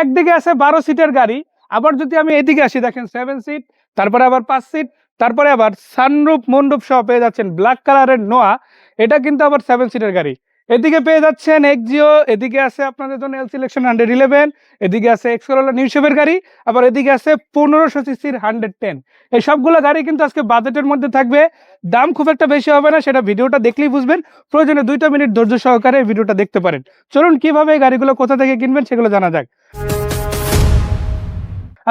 একদিকে আছে 12 সিটের গাড়ি, আবার যদি আমি এদিকে আসি দেখেন 7 সিট, তারপরে আবার 5 সিট, তারপরে আবার সানরুফ মন্ডপ সহ পেয়ে যাচ্ছেন ব্ল্যাক কালারের নোয়া, এটা কিন্তু আবার 7 সিটের গাড়ি। এদিকে পেয়ে যাচ্ছেন এক্সিও, এদিকে আছে আপনাদের জন্য এল সিলেকশন 111, এদিকে আছে এক্স করোলা নিউ শেপের গাড়ি, আবার এদিকে আছে 1500 সিসির 110। এই সবগুলো গাড়ি কিন্তু আজকে বাজেটের মধ্যে থাকবে, দাম খুব একটা বেশি হবে না, সেটা ভিডিওটা দেখলেই বুঝবেন। প্রয়োজনে 2টা মিনিট ধৈর্য সহকারে ভিডিওটা দেখতে পারেন। চলুন কিভাবে এই গাড়িগুলো কোথা থেকে কিনবেন সেগুলো জানা যাক।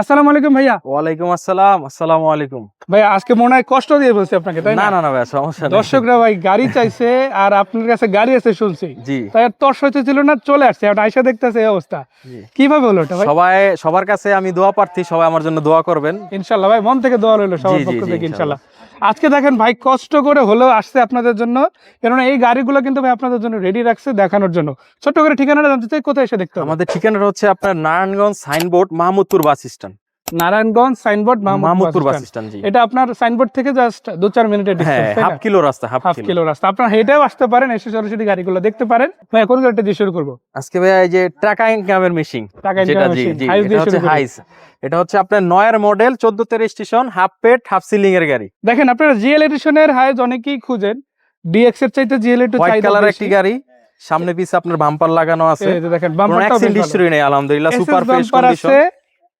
আসসালামু আলাইকুম ভাইয়া। ওয়ালাইকুম আসসালাম। আসসালামু আলাইকুম। ভাইয়া আজকে মনে হয় কষ্ট দিয়ে বলছি আপনাকে, তাই না না? না না ভাই, সমস্যা নেই। দর্শকরা ভাই গাড়ি চাইছে আর আপনার কাছে গাড়ি আছে শুনছি, জি তাই আর তর্স হইতেছিল না, চলে আসছে এখন আইসা দেখতেছে এই অবস্থা। জি। কিভাবে হলো এটা ভাই? সবার কাছে আমি দোয়া প্রার্থী, সবাই আমার জন্য দোয়া করবেন। ইনশাল্লাহ ভাই, মন থেকে দোয়া রইলো সবার জি, জি, পক্ষ জি, থেকে ইনশাল্লাহ। ইনশাল্লাহ। আজকে দেখেন ভাই কষ্ট করে হলেও আসছে আপনাদের জন্য, কেননা এই গাড়িগুলো কিন্তু ভাই আপনাদের জন্য রেডি রাখছে দেখানোর জন্য। ছোট্ট করে ঠিকানাটা জানতে চাই, কোথায় এসে দেখতে হবে? আমাদের ঠিকানাটা হচ্ছে আপনার Narayanganj signboard Mahmudpur bus stand. Narayanganj signboard Mahmudpur bus stand. জি, এটা আপনার সাইনবোর্ড থেকে জাস্ট 2-4 মিনিটের হ্যাঁ, ডিসটেন্স, হাফ কিলো রাস্তা, হাফ হাফ কিলো। কিলো রাস্তা। আপনার হেঁটেও আসতে পারেন, এসে সরাসরি গাড়িগুলো দেখতে পারেন। ভাই কোন গাড়িটা দিয়ে শুরু করবো? আজকে ভাই এই যে টাকা ইনকামের মেশিন, টাকা যেটা ইনকামের জি মেশিন, জি, হাইস এটা দিয়ে হচ্ছে শুরু করি। হাইস। এটা হচ্ছে আপনার 9 মডেল, 14 রেজিস্ট্রেশন, হাফ পেট হাফ সিলিং এর গাড়ি। দেখেন আপনারা জিএল এডিশনের হাইস অনেকেই খুঁজেন, ডিএক্স এর চাইতে জিএল একটু হোয়াইট চাহিদা কালার বেশি। একটি গাড়ি, সামনে পিছে আপনার বাম্পার লাগানো আছে। এই যে দেখেন কোনো বাম্পারটাও অ্যাক্সিডেন্ট হিস্টরি নেই আলহামদুলিল্লাহ, সুপার ফ্রেশ বাম্পার কন্ডিশন। আছে,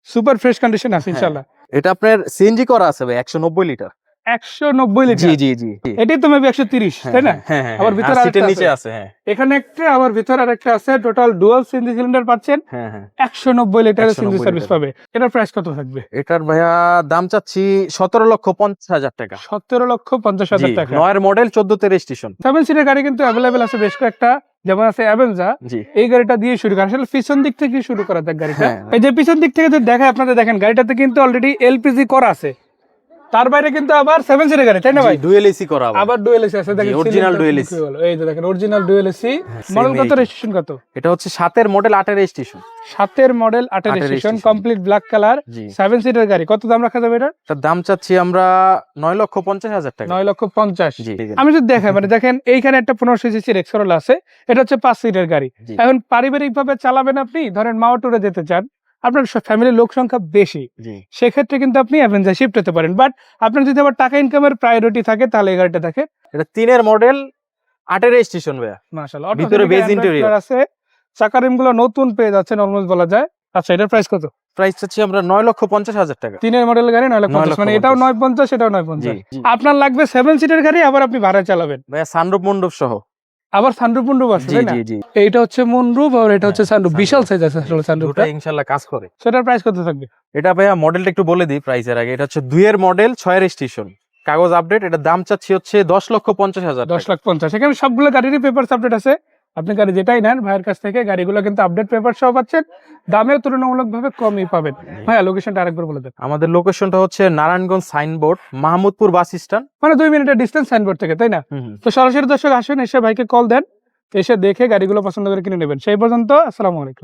সুপার ফ্রেশ কন্ডিশন আছে ইনশাআল্লাহ। এটা আপনার সিএনজি করা আছে ভাই, 190 লিটার। 190 জি লিটার। জি জি। এটাই তো মেবি 130, তাই না? হ্যাঁ হ্যাঁ, আবার ভিতরে আর সিটের আরেকটা নিচে আছে। আছে। হ্যাঁ এখানে একটা, আবার ভিতরে আরেকটা আছে। টোটাল ডুয়াল সিএনজি সিলিন্ডার পাচ্ছেন। হ্যাঁ হ্যাঁ। 190 লিটারের সিএনজি 190 সার্ভিস লিটার। পাবে। এটার প্রাইস কত থাকবে? এটার ভাইয়া দাম চাচ্ছি 17,50,000 টাকা। 17,50,000 টাকা। 9 মডেল, 14 রেজিস্ট্রেশন। 7 সিটের গাড়ি কিন্তু অ্যাভেলেবেল আছে বেশ কয়েকটা, যেমন আছে অ্যাভেঞ্জা। জি এই গাড়িটা দিয়ে শুরু করা, আসলে পিছন দিক থেকে শুরু করা যাক গাড়িটা। হ্যাঁ। এই যে পিছন দিক থেকে যদি দেখায় আপনাদের, দেখেন গাড়িটাতে কিন্তু অলরেডি এলপিজি করা আছে। তার বাইরে কিন্তু আবার 7 সিটের গাড়ি, তাই না ভাই? ডুয়েল এসি করা আবার ডুয়েল এসি আছে, দেখেন অরিজিনাল ডুয়েল এসি। এই যে দেখেন original dual AC. same model কত, এই। রেজিস্ট্রেশন কত? এটা হচ্ছে 7 model, 8 registration. 7 model 8 registration, registration। Complete black colour, জি। 7 সিটের গাড়ি। কত দাম রাখা যাবে এটা? এটার দাম চাচ্ছি আমরা 9,50,000 টাকা। 9,50,000। জি। আমি যদি দেখাই, মানে দেখেন এইখানে একটা 1500 সিসির এক্স করোলা আছে, এটা হচ্ছে 5 সিটের গাড়ি। জি। এখন পারিবারিক ভাবে চালাবেন আপনি, ধরেন মাওয়া ট্যুরে যেতে চান, আপনার ফ্যামিলির লোক সংখ্যা বেশি, জি। সেক্ষেত্রে কিন্তু আপনি অ্যাভেঞ্জার শিফট হতে পারেন। বাট আপনার যদি আবার টাকা ইনকামের প্রায়োরিটি থাকে, তাহলে এই গাড়িটা দেখেন। এটা 3 মডেল, 8 রেজিস্ট্রেশন ভাইয়া। মাশাআল্লাহ, ভিতরে বেজ ইন্টেরিয়র আছে, চাকা রিমগুলো নতুন পেয়ে যাচ্ছেন অলমোস্ট বলা যায়। আচ্ছা, এটার প্রাইস কত? প্রাইস চাচ্ছি আমরা 9,50,000 টাকা। 3 মডেল গাড়ি 9,50,000, মানে এটাও 9,50, এটাও 9,50। জি। আপনার লাগবে 7 সিটের গাড়ি, আবার আপনি ভাড়ায় চালাবেন, ভাইয়া সানরূপ মণ্ডপ সহ। আবার সানরুফ মন্ডপ আছে, জি তাই না? জি জি। এইটা হচ্ছে মনরুফ আর এটা হচ্ছে সানরুফ, sunroof। বিশাল সাইজ আছে আসলে সানরুফটা। দুটো ইনশাআল্লাহ কাজ করে। সেটার প্রাইস কত থাকবে? এটা ভাইয়া মডেলটা একটু বলে দিই প্রাইসের আগে। এটা হচ্ছে 2 মডেল, 6 রেজিস্ট্রেশন, কাগজ আপডেট। এটা দাম চাচ্ছি হচ্ছে 10,50,000 টাকা। 10,50,000। এখানে সবগুলো গাড়িরই পেপারস আপডেট আছে। আপনি গাড়ি যেটাই নেন ভাইয়ের কাছ থেকে, গাড়িগুলো কিন্তু আপডেট পেপার সহ পাচ্ছেন, দামেও তুলনামূলকভাবে কমই পাবেন। ভাইয়া লোকেশনটা আরেকবার বলে দেন। আমাদের লোকেশনটা হচ্ছে Narayanganj signboard Mahmudpur bus stand. মানে 2 মিনিটের ডিস্টেন্স সাইনবোর্ড থেকে, তাই না? তো সরাসরি দর্শক আসেন, এসে ভাইকে কল দেন, এসে দেখে গাড়িগুলো পছন্দ করে কিনে নেবেন। সেই পর্যন্ত আসসালামু আলাইকুম।